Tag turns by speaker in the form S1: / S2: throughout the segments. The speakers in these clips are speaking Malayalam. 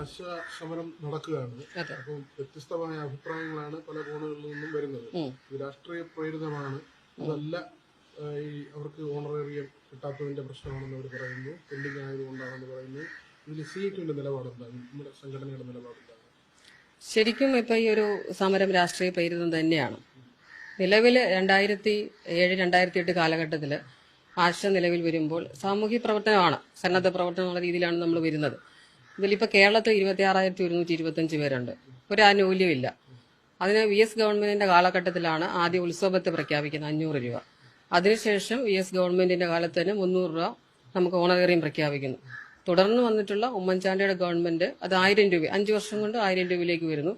S1: ആശാ സമരം നടക്കുകയാണ്. അപ്പം വ്യത്യസ്തമായ അഭിപ്രായങ്ങളാണ് പല കോണുകളിൽ നിന്നും വരുന്നത്. ഇത് രാഷ്ട്രീയ പ്രേരിതമാണ്, ഇതല്ല ഈ അവർക്ക് ഓണറേറിയം കിട്ടാത്തതിന്റെ പ്രശ്നമാണെന്ന് അവർ പറയുന്നു, പെൻഡിങ് ആയതുകൊണ്ടാണെന്ന് പറയുന്നു. ഇതിൽ CITUവിന്റെ നിലപാടെന്താണ്, നമ്മുടെ സംഘടനയുടെ നിലപാടെന്താണ്?
S2: ശരിക്കും ഇപ്പൊ ഈ ഒരു സമരം രാഷ്ട്രീയ പ്രേരിതം തന്നെയാണ്. നിലവിൽ 2007-2008 കാലഘട്ടത്തില് ആശ നിലവിൽ വരുമ്പോൾ സാമൂഹ്യ പ്രവർത്തനമാണ്, സന്നദ്ധ പ്രവർത്തനം എന്നുള്ള രീതിയിലാണ് നമ്മൾ വരുന്നത്. ഇതിലിപ്പോൾ കേരളത്തിൽ 26,125 പേരുണ്ട്. ഒരു ആനുകൂല്യമില്ല. അതിന് VS ഗവൺമെന്റിന്റെ കാലഘട്ടത്തിലാണ് ആദ്യം ഉത്സവത്തെ പ്രഖ്യാപിക്കുന്നത് 500 രൂപ. അതിനുശേഷം VS ഗവൺമെന്റിന്റെ കാലത്ത് തന്നെ 300 രൂപ നമുക്ക് ഓണറേറിയം പ്രഖ്യാപിക്കുന്നു. തുടർന്ന് വന്നിട്ടുള്ള ഉമ്മൻചാണ്ടിയുടെ ഗവൺമെന്റ് അത് 1000 രൂപ, 5 വർഷം കൊണ്ട് 1000 രൂപയിലേക്ക് വരുന്നു.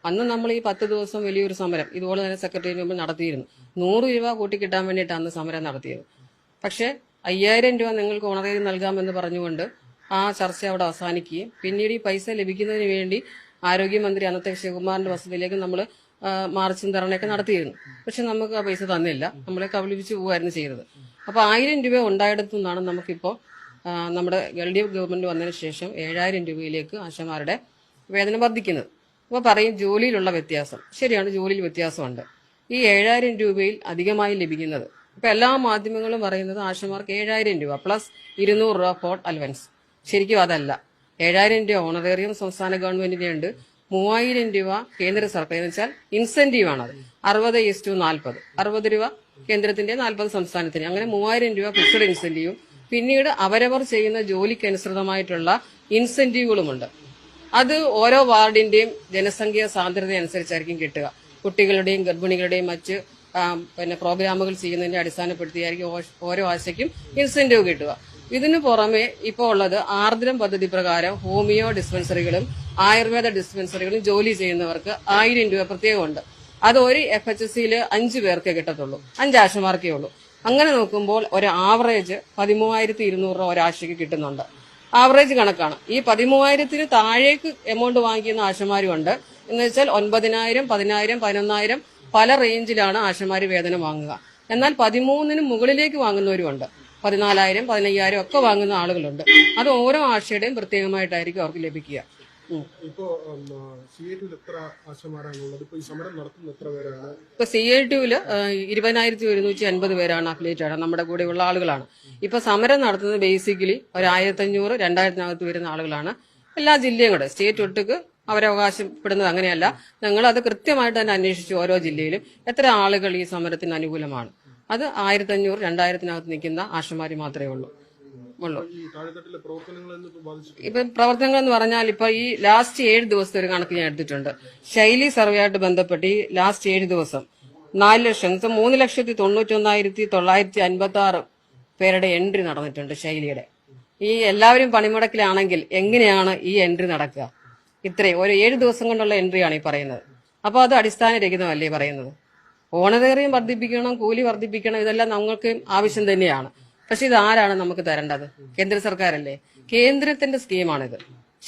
S2: അന്ന് നമ്മൾ ഈ 10 ദിവസം വലിയൊരു സമരം ഇതുപോലെ തന്നെ സെക്രട്ടേറിയറ്റിന് മുമ്പ് നടത്തിയിരുന്നു. 100 രൂപ കൂട്ടിക്കിട്ടാൻ വേണ്ടിയിട്ടാണ് അന്ന് സമരം നടത്തിയത്. പക്ഷേ 5000 രൂപ നിങ്ങൾക്ക് ഓണറേറിയം നൽകാമെന്ന് പറഞ്ഞുകൊണ്ട് ആ ചർച്ച അവിടെ അവസാനിക്കുകയും പിന്നീട് ഈ പൈസ ലഭിക്കുന്നതിന് വേണ്ടി ആരോഗ്യമന്ത്രി അന്നത്തെ ശിവകുമാറിന്റെ വസതിയിലേക്ക് നമ്മൾ മാർച്ചും ധർണയൊക്കെ നടത്തിയിരുന്നു. പക്ഷെ നമുക്ക് ആ പൈസ തന്നില്ല, നമ്മളെ കബളിപ്പിച്ച് പോവുകയായിരുന്നു ചെയ്തത്. അപ്പൊ 1000 രൂപ ഉണ്ടായിടത്തു നിന്നാണ് നമുക്കിപ്പോൾ നമ്മുടെ LDF ഗവൺമെന്റ് വന്നതിന് ശേഷം 7000 രൂപയിലേക്ക് ആശമാരുടെ വേതനം വർദ്ധിക്കുന്നത്. അപ്പോൾ പറയും ജോലിയിലുള്ള വ്യത്യാസം. ശരിയാണ്, ജോലിയിൽ വ്യത്യാസമുണ്ട്. ഈ 7000 രൂപയിൽ അധികമായി ലഭിക്കുന്നത് ഇപ്പൊ എല്ലാ മാധ്യമങ്ങളും പറയുന്നത് ആശമാർക്ക് 7000 രൂപ പ്ലസ് 200 രൂപ ഫോർട്ട് അലവൻസ്. ശരിക്കും അതല്ല. 7000 രൂപ ഓണറേറിയം സംസ്ഥാന ഗവൺമെന്റിന്റെ ഉണ്ട്, 3000 രൂപ കേന്ദ്ര സർക്കാർ എന്ന് വെച്ചാൽ ഇൻസെന്റീവ് ആണത്. 60:40, 60 രൂപ കേന്ദ്രത്തിന്റെ, 40 സംസ്ഥാനത്തിന്. അങ്ങനെ 3000 രൂപ ഫിക്സഡ് ഇൻസെന്റീവും പിന്നീട് അവരവർ ചെയ്യുന്ന ജോലിക്കനുസൃതമായിട്ടുള്ള ഇൻസെന്റീവുകളുമുണ്ട്. അത് ഓരോ വാർഡിന്റെയും ജനസംഖ്യ സാന്ദ്രത അനുസരിച്ചായിരിക്കും കിട്ടുക. കുട്ടികളുടെയും ഗർഭിണികളുടെയും മറ്റ് പ്രോഗ്രാമുകൾ ചെയ്യുന്നതിന്റെ അടിസ്ഥാനപ്പെടുത്തിയായിരിക്കും ഓരോ ആശയ്ക്കും ഇൻസെന്റീവ് കിട്ടുക. ഇതിനു പുറമെ ഇപ്പോൾ ഉള്ളത് ആർദ്രം പദ്ധതി പ്രകാരം ഹോമിയോ ഡിസ്പെൻസറികളും ആയുർവേദ ഡിസ്പെൻസറികളും ജോലി ചെയ്യുന്നവർക്ക് 1000 രൂപ പ്രത്യേകമുണ്ട്. അത് ഒരു FHSയിൽ 5 പേർക്കേ കിട്ടത്തുള്ളൂ, 5 ആശമാർക്കേ ഉള്ളൂ. അങ്ങനെ നോക്കുമ്പോൾ ഒരു ആവറേജ് 13,200 രൂപ ഒരാശയ്ക്ക് കിട്ടുന്നുണ്ട്. ആവറേജ് കണക്കാണ്. ഈ 13,000-ന് താഴേക്ക് എമൗണ്ട് വാങ്ങിക്കുന്ന ആശമാരുണ്ട്. എന്ന് വെച്ചാൽ 9,000, 10,000, 11,000 പല റേഞ്ചിലാണ് ആശമാര് വേതനം വാങ്ങുക. എന്നാൽ 13-ന് മുകളിലേക്ക് വാങ്ങുന്നവരുമുണ്ട്. 14,000, 15,000 ഒക്കെ വാങ്ങുന്ന ആളുകളുണ്ട്. അത് ഓരോ ആശയുടെയും പ്രത്യേകമായിട്ടായിരിക്കും അവർക്ക് ലഭിക്കുക.
S1: ഇപ്പോ CITUവിൽ എത്ര ആശമാരാണുള്ളത്? ഇപ്പൊ ഈ സമരം നടത്തുന്ന എത്ര പേരാണ്?
S2: ഇപ്പൊ CITUവിൽ 20,150 പേരാണ് അഫിലിയേറ്റ് ആണ്, നമ്മുടെ കൂടെയുള്ള ആളുകളാണ്. ഇപ്പൊ സമരം നടത്തുന്നത് ബേസിക്കലി ഒരു 1,500, 2,000-നകത്ത് വരുന്ന ആളുകളാണ്. എല്ലാ ജില്ലയും കൂടെ സ്റ്റേറ്റ് ഒട്ടുക്ക് അവരവകാശപ്പെടുന്നത് അങ്ങനെയല്ല. ഞങ്ങൾ അത് കൃത്യമായിട്ട് തന്നെ അന്വേഷിച്ചു. ഓരോ ജില്ലയിലും എത്ര ആളുകൾ ഈ സമരത്തിന് അനുകൂലമാണ്. അത് 1,500, 2,000-നകത്ത് നിൽക്കുന്ന ആശമാര് മാത്രമേ ഉള്ളൂ. ഇപ്പൊ പ്രവർത്തനങ്ങൾ എന്ന് പറഞ്ഞാൽ ഇപ്പൊ ഈ ലാസ്റ്റ് 7 ദിവസത്തെ ഒരു കണക്ക് ഞാൻ എടുത്തിട്ടുണ്ട്. ശൈലി സർവേയായിട്ട് ബന്ധപ്പെട്ട് ഈ ലാസ്റ്റ് 7 ദിവസം 4 ലക്ഷം 3,91,956 പേരുടെ എൻട്രി നടന്നിട്ടുണ്ട് ശൈലിയുടെ. ഈ എല്ലാവരും പണിമുടക്കിലാണെങ്കിൽ എങ്ങനെയാണ് ഈ എൻട്രി നടക്കുക? ഇത്രയും ഒരു 7 ദിവസം കൊണ്ടുള്ള എൻട്രിയാണ് ഈ പറയുന്നത്. അപ്പൊ അത് അടിസ്ഥാനരഹിതമല്ലേ പറയുന്നത്? ഓണറേറിയം വർദ്ധിപ്പിക്കണം, കൂലി വർദ്ധിപ്പിക്കണം, ഇതെല്ലാം നമ്മൾക്ക് ആവശ്യം തന്നെയാണ്. പക്ഷെ ഇത് ആരാണ് നമുക്ക് തരേണ്ടത്? കേന്ദ്ര സർക്കാരല്ലേ. കേന്ദ്രത്തിന്റെ സ്കീമാണിത്.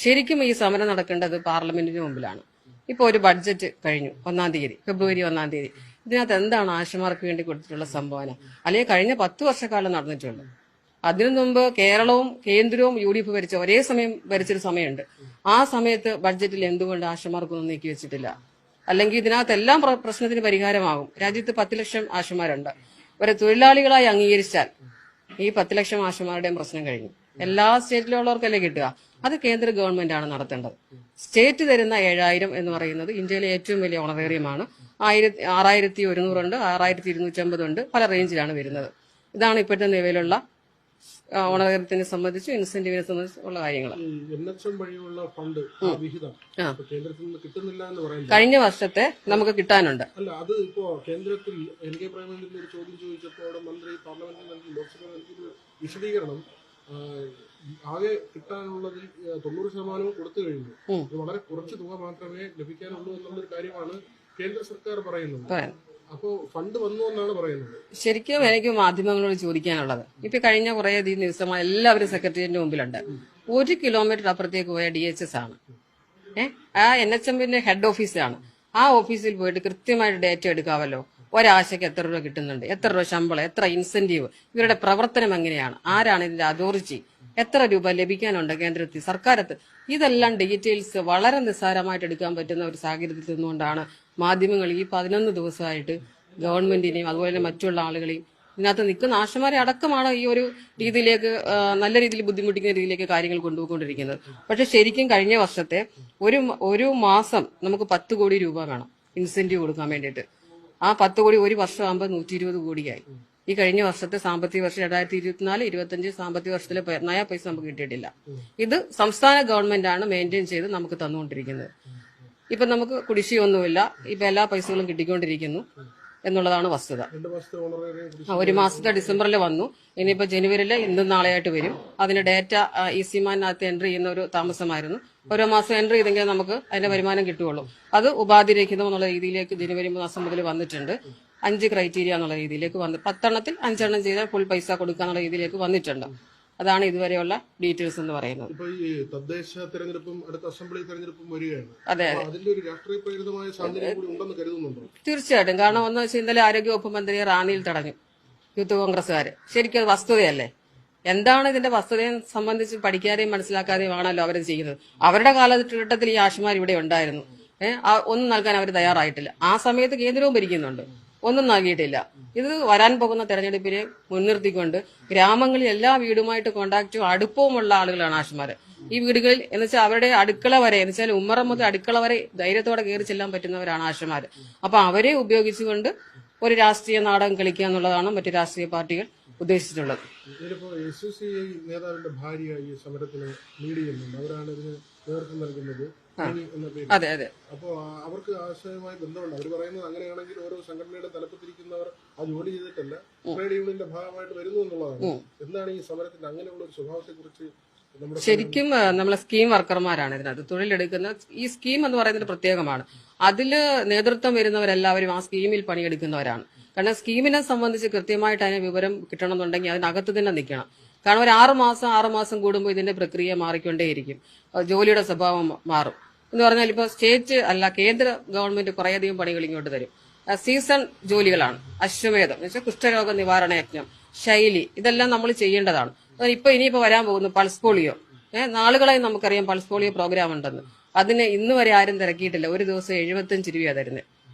S2: ശരിക്കും ഈ സമരം നടക്കേണ്ടത് പാർലമെന്റിന് മുമ്പിലാണ്. ഇപ്പൊ ഒരു ബഡ്ജറ്റ് കഴിഞ്ഞു, 1-ാം തീയതി, ഫെബ്രുവരി 1-ാം തീയതി. ഇതിനകത്ത് എന്താണ് ആശമാർക്ക് വേണ്ടി കൊടുത്തിട്ടുള്ള സംഭാവന? അല്ലെങ്കിൽ കഴിഞ്ഞ 10 വർഷക്കാലം നടന്നിട്ടുണ്ട്. അതിനു മുമ്പ് കേരളവും കേന്ദ്രവും UDF ഭരിച്ച ഒരേ സമയം ഭരിച്ചൊരു സമയമുണ്ട്. ആ സമയത്ത് ബഡ്ജറ്റിൽ എന്തുകൊണ്ട് ആശമാർക്കൊന്നും നീക്കി വെച്ചിട്ടില്ല? അല്ലെങ്കിൽ ഇതിനകത്ത് എല്ലാം പ്രശ്നത്തിന് പരിഹാരമാകും. രാജ്യത്ത് 10 ലക്ഷം ആശമാരുണ്ട്. ഇവരെ തൊഴിലാളികളായി അംഗീകരിച്ചാൽ ഈ 10 ലക്ഷം ആശമാരുടെയും പ്രശ്നം കഴിഞ്ഞു. എല്ലാ സ്റ്റേറ്റിലുള്ളവർക്കല്ലേ കിട്ടുക? അത് കേന്ദ്ര ഗവൺമെന്റ് ആണ് നടത്തേണ്ടത്. സ്റ്റേറ്റ് തരുന്ന 7,000 എന്ന് പറയുന്നത് ഇന്ത്യയിലെ ഏറ്റവും വലിയ ഓണറേറിയമാണ്. 6,100 ഉണ്ട്, 6,250 ഉണ്ട്, പല റേഞ്ചിലാണ് വരുന്നത്. ഇതാണ് ഇപ്പോഴത്തെ നിലവിലുള്ള ഓണറേറിയത്തിനെ സംബന്ധിച്ചും ഇൻസെന്റീവിനെ സംബന്ധിച്ചുള്ള കാര്യങ്ങൾ. കഴിഞ്ഞ വർഷത്തെ നമുക്ക് കിട്ടാനുണ്ട്.
S1: അല്ല, അത് ഇപ്പോ കേന്ദ്രത്തിൽ NK പ്രേമചന്ദ്രൻ ഒരു ചോദ്യം ചോദിച്ചപ്പോൾ മന്ത്രി പാർലമെന്റിൽ ലോക്സഭയിൽ വിശദീകരണം ആകെ കിട്ടാനുള്ളതിൽ 90% കൊടുത്തു കഴിഞ്ഞു. വളരെ കുറച്ച് തുക മാത്രമേ ലഭിക്കാനുള്ളൂ എന്നുള്ളൊരു കാര്യമാണ് കേന്ദ്ര സർക്കാർ പറയുന്നത്. അപ്പോ ഫണ്ട് വന്നു എന്നാണ് പറയുന്നത്.
S2: ശരിക്കും എനിക്ക് മാധ്യമങ്ങളോട് ചോദിക്കാനുള്ളത്, ഇപ്പൊ കഴിഞ്ഞ കുറെ ദിവസമായി എല്ലാവരും സെക്രട്ടേറിയറ്റിന്റെ മുമ്പിലുണ്ട്. 1 കിലോമീറ്റർ അപ്പുറത്തേക്ക് പോയ DHS ആണ്, ആ NHMന്റെ ഹെഡ് ഓഫീസാണ്. ആ ഓഫീസിൽ പോയിട്ട് കൃത്യമായിട്ട് ഡേറ്റ എടുക്കാമല്ലോ. ഒരാശയ്ക്ക് എത്ര രൂപ കിട്ടുന്നുണ്ട്, എത്ര രൂപ ശമ്പളം, എത്ര ഇൻസെന്റീവ്, ഇവരുടെ പ്രവർത്തനം എങ്ങനെയാണ്, ആരാണ് ഇതിന്റെ അതോറിറ്റി, എത്ര രൂപ ലഭിക്കാനുണ്ട് കേന്ദ്രത്തിൽ സർക്കാരത്ത്. ഇതെല്ലാം ഡീറ്റെയിൽസ് വളരെ നിസ്സാരമായിട്ട് എടുക്കാൻ പറ്റുന്ന ഒരു സാഹചര്യത്തിൽ നിന്നുകൊണ്ടാണ് മാധ്യമങ്ങൾ ഈ 11 ദിവസമായിട്ട് ഗവൺമെന്റിനെയും അതുപോലെ തന്നെ മറ്റുള്ള ആളുകളെയും ഇതിനകത്ത് നിൽക്കുന്ന ആശമാരെ അടക്കമാണ് ഈ ഒരു രീതിയിലേക്ക് നല്ല രീതിയിൽ ബുദ്ധിമുട്ടിക്കുന്ന രീതിയിലേക്ക് കാര്യങ്ങൾ കൊണ്ടുപോയിക്കൊണ്ടിരിക്കുന്നത്. പക്ഷെ ശരിക്കും കഴിഞ്ഞ വർഷത്തെ ഒരു മാസം നമുക്ക് 10 കോടി രൂപ വേണം ഇൻസെന്റീവ് കൊടുക്കാൻ വേണ്ടിയിട്ട്. ആ 10 കോടി ഒരു വർഷമാകുമ്പോൾ 120 കോടിയായി. ഈ കഴിഞ്ഞ വർഷത്തെ സാമ്പത്തിക വർഷം 2024-25 സാമ്പത്തിക വർഷത്തിലെ നയാ പൈസ നമുക്ക് കിട്ടിയിട്ടില്ല. ഇത് സംസ്ഥാന ഗവൺമെന്റ് ആണ് മെയിൻറ്റെയിൻ ചെയ്ത് നമുക്ക് തന്നുകൊണ്ടിരിക്കുന്നത്. ഇപ്പൊ നമുക്ക് കുടിശ്ശിയൊന്നുമില്ല, ഇപ്പൊ എല്ലാ പൈസകളും കിട്ടിക്കൊണ്ടിരിക്കുന്നു എന്നുള്ളതാണ് വസ്തുത. 1 മാസത്തെ ഡിസംബറിൽ വന്നു, ഇനിയിപ്പോ ജനുവരിയില് ഇന്നും നാളെയായിട്ട് വരും. അതിന് ഡേറ്റ ഈസിമാനകത്ത് എൻട്രി ചെയ്യുന്ന ഒരു താമസമായിരുന്നു. ഓരോ മാസം എൻട്രി ചെയ്തെങ്കിൽ നമുക്ക് അതിന്റെ വരുമാനം കിട്ടുകയുള്ളൂ. അത് ഉപാധിരഹിതം എന്നുള്ള രീതിയിലേക്ക് ജനുവരി മാസം മുതൽ വന്നിട്ടുണ്ട്. 5 ക്രൈറ്റീരിയ എന്നുള്ള രീതിയിലേക്ക് വന്നു. 10 എണ്ണത്തിൽ 5 എണ്ണം ചെയ്താൽ ഫുൾ പൈസ കൊടുക്കുക എന്നുള്ള രീതിയിലേക്ക് വന്നിട്ടുണ്ട്. അതാണ് ഇതുവരെയുള്ള ഡീറ്റെയിൽസ് എന്ന് പറയുന്നത്.
S1: ഇപ്പൊ ഈ തദ്ദേശ തെരഞ്ഞെടുപ്പും അടുത്ത അസംബ്ലി തെരഞ്ഞെടുപ്പും വരികയാണ്.
S2: അതെ,
S1: അതിന്റെ ഒരു രാഷ്ട്രീയ പ്രേരിതമായ സാഹചര്യം കൂടി ഉണ്ടെന്ന് കരുതുന്നുണ്ടോ?
S2: തീർച്ചയായിട്ടും. കാരണം ഒന്ന് വെച്ചാൽ ഇന്നലെ ആരോഗ്യവകുപ്പ് മന്ത്രിയെ റാന്നിയിൽ തടഞ്ഞു യൂത്ത് കോൺഗ്രസ്സുകാര്. ശരിക്കും അത് വസ്തുതയല്ലേ? എന്താണ് ഇതിന്റെ വസ്തുതയെ സംബന്ധിച്ച് പഠിക്കാതെയും മനസ്സിലാക്കാതെയും ആണല്ലോ അവരത് ചെയ്യുന്നത്. അവരുടെ കാലഘട്ടത്തിൽ ഈ ആശുമാർ ഇവിടെ ഉണ്ടായിരുന്നു. ഒന്നും നൽകാൻ അവർ തയ്യാറായിട്ടില്ല. ആ സമയത്ത് കേന്ദ്രവും ഭരിക്കുന്നുണ്ട്, ഒന്നും നൽകിയിട്ടില്ല. ഇത് വരാൻ പോകുന്ന തെരഞ്ഞെടുപ്പിനെ മുൻനിർത്തിക്കൊണ്ട് ഗ്രാമങ്ങളിൽ എല്ലാ വീടുമായിട്ട് കോണ്ടാക്റ്റും അടുപ്പവുമുള്ള ആളുകളാണ് ആശുമാര്. ഈ വീടുകളിൽ എന്ന് വെച്ചാൽ അവരുടെ അടുക്കള വരെ എന്ന് വെച്ചാൽ ഉമ്മറം മുതൽ അടുക്കള വരെ ധൈര്യത്തോടെ കയറി ചെല്ലാൻ പറ്റുന്നവരാണ് ആശുമാര്. അപ്പൊ അവരെ ഉപയോഗിച്ചുകൊണ്ട് ഒരു രാഷ്ട്രീയ നാടകം കളിക്കുക എന്നുള്ളതാണ് മറ്റു രാഷ്ട്രീയ പാർട്ടികൾ ഉദ്ദേശിച്ചിട്ടുള്ളത്.
S1: ഇതിലിപ്പോ SUCI നേതാവിന്റെ ഭാര്യ ഈ സമരത്തിന് ലീഡ് ചെയ്യുന്നുണ്ട്. അവരാണ് ഇതിന് നേതൃത്വം നൽകുന്നത്.
S2: അതെ അതെ.
S1: അപ്പോ അവർക്ക് ആശയവുമായി ബന്ധമുണ്ട്. അവർ പറയുന്നത് അങ്ങനെയാണെങ്കിൽ ഓരോ സംഘടനയുടെ തലപ്പത്തിരിക്കുന്നവർ ആ ജോലി ചെയ്തിട്ടല്ല, ട്രേഡ് യൂണിയന്റെ ഭാഗമായിട്ട് വരുന്നു എന്നുള്ളതാണ്. എന്താണ് ഈ സമരത്തിന്റെ അങ്ങനെയുള്ള ഒരു സ്വഭാവത്തെ കുറിച്ച്?
S2: ശരിക്കും നമ്മളെ സ്കീം വർക്കർമാരാണ് ഇതിനകത്ത് തൊഴിലെടുക്കുന്ന. ഈ സ്കീം എന്ന് പറയുന്നത് പ്രത്യേകമാണ്. അതില് നേതൃത്വം വരുന്നവരെല്ലാവരും ആ സ്കീമിൽ പണിയെടുക്കുന്നവരാണ്. കാരണം സ്കീമിനെ സംബന്ധിച്ച് കൃത്യമായിട്ട് അതിന് വിവരം കിട്ടണമെന്നുണ്ടെങ്കിൽ അതിനകത്ത് തന്നെ നിൽക്കണം. കാരണം ഒരു 6 മാസം കൂടുമ്പോൾ ഇതിന്റെ പ്രക്രിയ മാറിക്കൊണ്ടേയിരിക്കും, ജോലിയുടെ സ്വഭാവം മാറും. എന്ന് പറഞ്ഞാൽ ഇപ്പൊ സ്റ്റേറ്റ് അല്ല കേന്ദ്ര ഗവൺമെന്റ് കുറേയധികം പണികൾ ഇങ്ങോട്ട് തരും. സീസൺ ജോലികളാണ്. അശ്വമേധം എന്ന് വെച്ചാൽ കുഷ്ഠരോഗ നിവാരണ യജ്ഞം, ശൈലി, ഇതെല്ലാം നമ്മൾ ചെയ്യേണ്ടതാണ്. ഇനിയിപ്പോ വരാൻ പോകുന്നു പൾസ് പോളിയോ. നാളുകളായി നമുക്കറിയാം പൾസ് പോളിയോ പ്രോഗ്രാം ഉണ്ടെന്ന്. അതിന് ഇന്ന് വരെ ആരും തിരക്കിയിട്ടില്ല. ഒരു ദിവസം 75 രൂപയാണ് തരുന്നത്.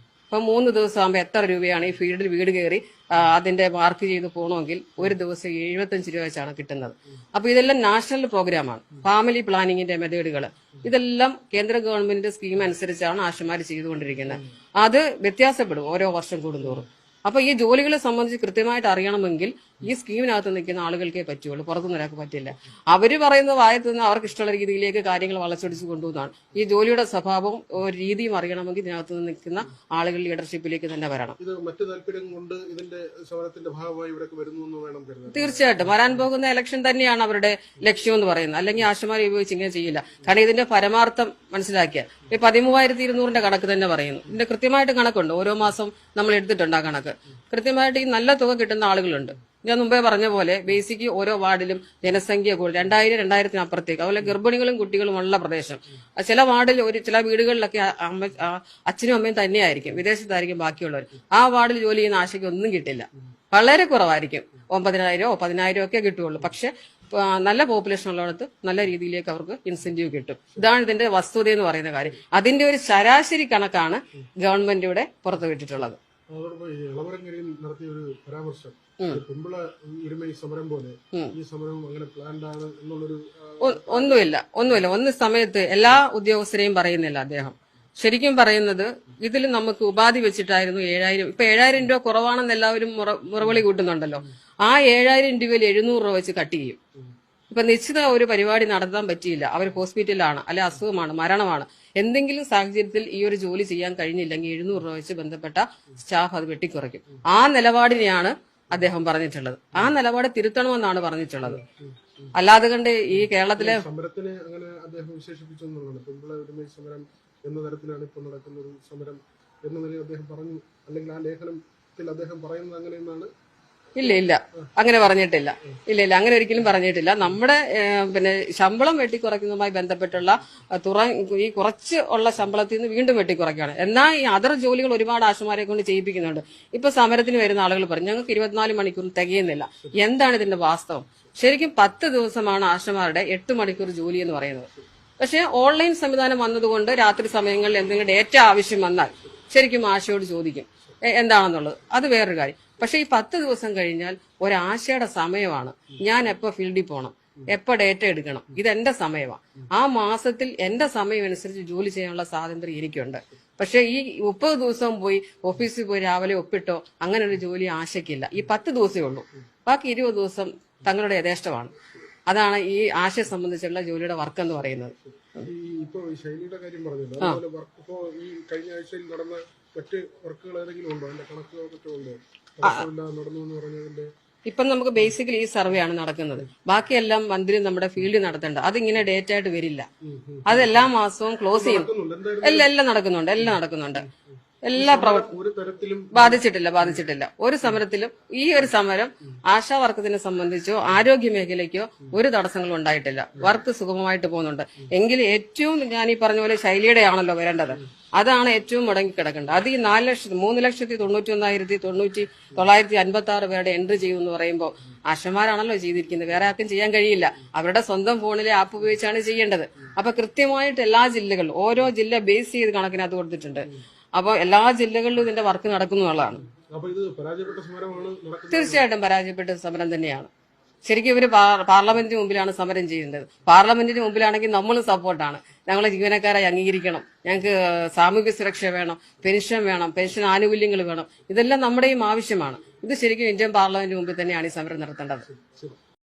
S2: അപ്പൊ 3 ദിവസം ആകുമ്പോൾ എത്ര രൂപയാണ് ഈ ഫീൽഡിൽ വീട് കയറി അതിന്റെ മാർക്ക് ചെയ്ത് പോകണമെങ്കിൽ ഒരു ദിവസം 75 രൂപ വെച്ചാണ് കിട്ടുന്നത്. അപ്പൊ ഇതെല്ലാം നാഷണൽ പ്രോഗ്രാമാണ്. ഫാമിലി പ്ലാനിങ്ങിന്റെ മെത്തേഡുകൾ ഇതെല്ലാം കേന്ദ്ര ഗവൺമെന്റിന്റെ സ്കീം അനുസരിച്ചാണ് ആശുമാർ ചെയ്തുകൊണ്ടിരിക്കുന്നത്. അത് വ്യത്യാസപ്പെടും ഓരോ വർഷം കൂടുന്തോറും. അപ്പൊ ഈ ജോലികളെ സംബന്ധിച്ച് കൃത്യമായിട്ട് അറിയണമെങ്കിൽ ഈ സ്കീമിനകത്ത് നിൽക്കുന്ന ആളുകൾക്കേ പറ്റുള്ളൂ, പുറത്തുനിന്ന് ഒരാൾക്ക് പറ്റില്ല. അവര് പറയുന്ന വായത്ത് നിന്ന് അവർക്ക് ഇഷ്ടമുള്ള രീതിയിലേക്ക് കാര്യങ്ങൾ വളച്ചൊടിച്ച് കൊണ്ടുപോകുന്നതാണ്. ഈ ജോലിയുടെ സ്വഭാവവും ഒരു രീതിയും അറിയണമെങ്കിൽ ഇതിനകത്ത് നിന്ന് നിൽക്കുന്ന ആളുകൾ ലീഡർഷിപ്പിലേക്ക് തന്നെ വരണം.
S1: ഇത് മറ്റു താല്പര്യം കൊണ്ട് ഇതിന്റെ സമരത്തിന്റെ ഭാഗമായി ഇവിടെ വരുന്നു എന്ന് വേണം കരുതാൻ.
S2: തീർച്ചയായിട്ടും വരാൻ പോകുന്ന ഇലക്ഷൻ തന്നെയാണ് അവരുടെ ലക്ഷ്യം എന്ന് പറയുന്നത്. അല്ലെങ്കിൽ ആശുമാരെ ഉപയോഗിച്ച് ഇങ്ങനെ ചെയ്യില്ല. കാരണം ഇതിന്റെ പരമാർത്ഥം മനസ്സിലാക്കിയ ഈ 13,200 കണക്ക് തന്നെ പറയുന്നു. ഇതിന്റെ കൃത്യമായിട്ട് കണക്കുണ്ട്. ഓരോ മാസം നമ്മൾ എടുത്തിട്ടുണ്ട് ആ കണക്ക്. കൃത്യമായിട്ട് ഈ നല്ല തുക കിട്ടുന്ന ആളുകളുണ്ട്. ഞാൻ മുമ്പേ പറഞ്ഞ പോലെ ബേസിക് ഓരോ വാർഡിലും ജനസംഖ്യ കൂടുതൽ 2000-2000 അപ്പുറത്തേക്ക്, അതുപോലെ ഗർഭിണികളും കുട്ടികളും ഉള്ള പ്രദേശം. ചില വാർഡിൽ ചില വീടുകളിലൊക്കെ അച്ഛനും അമ്മയും തന്നെയായിരിക്കും, വിദേശത്തായിരിക്കും ബാക്കിയുള്ളവർ. ആ വാർഡിൽ ജോലി ചെയ്യുന്ന ആശയ്ക്ക് ഒന്നും കിട്ടില്ല, വളരെ കുറവായിരിക്കും. 9,000-10,000 ഒക്കെ കിട്ടുകയുള്ളൂ. പക്ഷെ നല്ല പോപ്പുലേഷൻ ഉള്ളിടത്ത് നല്ല രീതിയിലേക്ക് അവർക്ക് ഇൻസെന്റീവ് കിട്ടും. ഇതാണ് ഇതിന്റെ വസ്തുത എന്ന് പറയുന്ന കാര്യം. അതിന്റെ ഒരു ശരാശരി കണക്കാണ് ഗവൺമെന്റ് ഇവിടെ പുറത്തുവിട്ടിട്ടുള്ളത്.
S1: അതോടൊപ്പം ഇളവരങ്കരയിൽ നടത്തിയ ഒരു പരാമർശം പെമ്പിള ഒരുമ ഈ സമരം പോലെ ഈ സമരം അങ്ങനെ പ്ലാൻഡ് ആണ് എന്നുള്ളൊരു
S2: ഒന്നുമില്ല. ഒന്ന് സമയത്ത് എല്ലാ ഉദ്യോഗസ്ഥരെയും പറയുന്നില്ല അദ്ദേഹം. ശരിക്കും പറയുന്നത് ഇതിൽ നമുക്ക് ഉപാധി വെച്ചിട്ടായിരുന്നു 7,000. ഇപ്പൊ 7,000 രൂപ കുറവാണെന്ന് എല്ലാവരും മുറവിളി കൂട്ടുന്നുണ്ടല്ലോ. ആ 7,000 രൂപയിൽ 700 രൂപ വെച്ച് കട്ട് ചെയ്യും. ഇപ്പൊ നിശ്ചിത ഒരു പരിപാടി നടത്താൻ പറ്റിയില്ല, അവർ ഹോസ്പിറ്റലിലാണ്, അല്ലെ അസുഖമാണ്, മരണമാണ്, എന്തെങ്കിലും സാഹചര്യത്തിൽ ഈ ഒരു ജോലി ചെയ്യാൻ കഴിഞ്ഞില്ലെങ്കിൽ 700 രൂപ വെച്ച് ബന്ധപ്പെട്ട സ്റ്റാഫ് അത് വെട്ടിക്കുറയ്ക്കും. ആ നിലപാടിനെയാണ് അദ്ദേഹം പറഞ്ഞിട്ടുള്ളത്. ആ നിലപാട് തിരുത്തണമെന്നാണ് പറഞ്ഞിട്ടുള്ളത്. അല്ലാതെ കണ്ട് ഈ കേരളത്തിലെ
S1: സമരത്തിനെ അങ്ങനെ അദ്ദേഹം വിശേഷിപ്പിച്ചു എന്നുള്ളതാണ്. പെമ്പിള ഒരുമ സമരം എന്ന തരത്തിലാണ് ഇപ്പോൾ നടക്കുന്ന ഒരു സമരം എന്ന നിലയിൽ അദ്ദേഹം പറഞ്ഞു. അല്ലെങ്കിൽ ആ ലേഖനത്തിൽ അദ്ദേഹം പറയുന്നത് അങ്ങനെയെന്നാണ്.
S2: ഇല്ല അങ്ങനെ പറഞ്ഞിട്ടില്ല. ഇല്ല അങ്ങനെ ഒരിക്കലും പറഞ്ഞിട്ടില്ല. നമ്മുടെ ശമ്പളം വെട്ടിക്കുറയ്ക്കുന്നതുമായി ബന്ധപ്പെട്ടുള്ള ഈ കുറച്ച് ഉള്ള ശമ്പളത്തിൽ നിന്ന് വീണ്ടും വെട്ടിക്കുറയ്ക്കുകയാണ്. എന്നാൽ ഈ അതർ ജോലികൾ ഒരുപാട് ആശുമാരെ കൊണ്ട് ചെയ്യിപ്പിക്കുന്നുണ്ട്. ഇപ്പൊ സമരത്തിന് വരുന്ന ആളുകൾ പറഞ്ഞു ഞങ്ങൾക്ക് 24 മണിക്കൂർ തികയുന്നില്ല. എന്താണ് ഇതിന്റെ വാസ്തവം? ശരിക്കും 10 ദിവസമാണ് ആശുമാരുടെ 8 മണിക്കൂർ ജോലി എന്ന് പറയുന്നത്. പക്ഷേ ഓൺലൈൻ സംവിധാനം വന്നതുകൊണ്ട് രാത്രി സമയങ്ങളിൽ എന്തെങ്കിലും ഡേറ്റ ആവശ്യം വന്നാൽ ശരിക്കും ആശയോട് ചോദിക്കും എന്താണെന്നുള്ളത്. അത് വേറൊരു കാര്യം. പക്ഷെ ഈ 10 ദിവസം കഴിഞ്ഞാൽ ഒരാശയുടെ സമയമാണ്. ഞാൻ എപ്പോ ഫീൽഡിൽ പോകണം, എപ്പോ ഡേറ്റ എടുക്കണം, ഇതെന്റെ സമയമാണ്. ആ മാസത്തിൽ എന്റെ സമയം അനുസരിച്ച് ജോലി ചെയ്യാനുള്ള സ്വാതന്ത്ര്യം എനിക്കുണ്ട്. പക്ഷെ ഈ 30 ദിവസം പോയി ഓഫീസിൽ പോയി രാവിലെ ഒപ്പിട്ടോ അങ്ങനെ ഒരു ജോലി ആശയ്ക്കില്ല. ഈ 10 ദിവസമേ ഉള്ളൂ. ബാക്കി 20 ദിവസം തങ്ങളുടെ യഥേഷ്ടമാണ്. അതാണ് ഈ ആശയെ സംബന്ധിച്ചുള്ള ജോലിയുടെ വർക്ക് എന്ന് പറയുന്നത്.
S1: ഇപ്പൊ ശൈലിയുടെ കാര്യം പറഞ്ഞല്ലോ, അതുപോലെ വർക്ക് ഇപ്പോ ഈ കഴിഞ്ഞ ആഴ്ചയിൽ നടന്ന മറ്റ് വർക്കുകൾ ഏതെങ്കിലും ഉണ്ടോ? അതിന്റെ കണക്കുകൾ മറ്റോ ഉണ്ടോ? നടന്നു എന്ന് പറഞ്ഞതിന്റെ
S2: ഇപ്പം നമുക്ക് ബേസിക്കലി ഈ സർവേ ആണ് നടക്കുന്നത്. ബാക്കിയെല്ലാം മന്ത്രി നമ്മുടെ ഫീൽഡിൽ നടത്തേണ്ട. അതിങ്ങനെ ഡേറ്റ് ആയിട്ട് വരില്ല. അത് എല്ലാ മാസവും ക്ലോസ് ചെയ്യും. എല്ലാം നടക്കുന്നുണ്ട്. എല്ലാ
S1: ഒരു തരത്തിലും
S2: ബാധിച്ചിട്ടില്ല. ഒരു സമരത്തിലും ഈ ഒരു സമരം ആശാ വർക്കത്തിനെ സംബന്ധിച്ചോ ആരോഗ്യ മേഖലയ്ക്കോ ഒരു തടസ്സങ്ങളും ഉണ്ടായിട്ടില്ല. വർക്ക് സുഗമമായിട്ട് പോകുന്നുണ്ട്. എങ്കിലും ഏറ്റവും ഞാൻ ഈ പറഞ്ഞ പോലെ ശൈലിയുടെ ആണല്ലോ വരേണ്ടത്. അതാണ് ഏറ്റവും മുടങ്ങിക്കിടക്കേണ്ടത്. അത് ഈ 4,03,956 പേരുടെ എൻട്രി ചെയ്യുമെന്ന് പറയുമ്പോൾ ആശമാരാണല്ലോ ചെയ്തിരിക്കുന്നത്. വേറെ ആർക്കും ചെയ്യാൻ കഴിയില്ല. അവരുടെ സ്വന്തം ഫോണിലെ ആപ്പ് ഉപയോഗിച്ചാണ് ചെയ്യേണ്ടത്. അപ്പൊ കൃത്യമായിട്ട് എല്ലാ ജില്ലകളിലും ഓരോ ജില്ല ബേസ് ചെയ്ത് കണക്കിനകത്ത് കൊടുത്തിട്ടുണ്ട്. അപ്പോൾ എല്ലാ ജില്ലകളിലും ഇതിന്റെ വർക്ക് നടക്കുന്നു എന്നുള്ളതാണ്. തീർച്ചയായിട്ടും പരാജയപ്പെട്ട സമരം തന്നെയാണ്. ശരിക്കും ഇവര് പാർലമെന്റിന് മുമ്പിലാണ് സമരം ചെയ്യുന്നത്. പാർലമെന്റിന് മുമ്പിലാണെങ്കിൽ നമ്മളും സപ്പോർട്ടാണ്. ഞങ്ങളെ ജീവനക്കാരായി അംഗീകരിക്കണം, ഞങ്ങൾക്ക് സാമൂഹ്യ സുരക്ഷ വേണം, പെൻഷൻ ആനുകൂല്യങ്ങൾ വേണം. ഇതെല്ലാം നമ്മുടെയും ആവശ്യമാണ്. ഇത് ശരിക്കും ഇന്ത്യൻ പാർലമെന്റിന് മുമ്പിൽ തന്നെയാണ് ഈ സമരം നടത്തേണ്ടത്.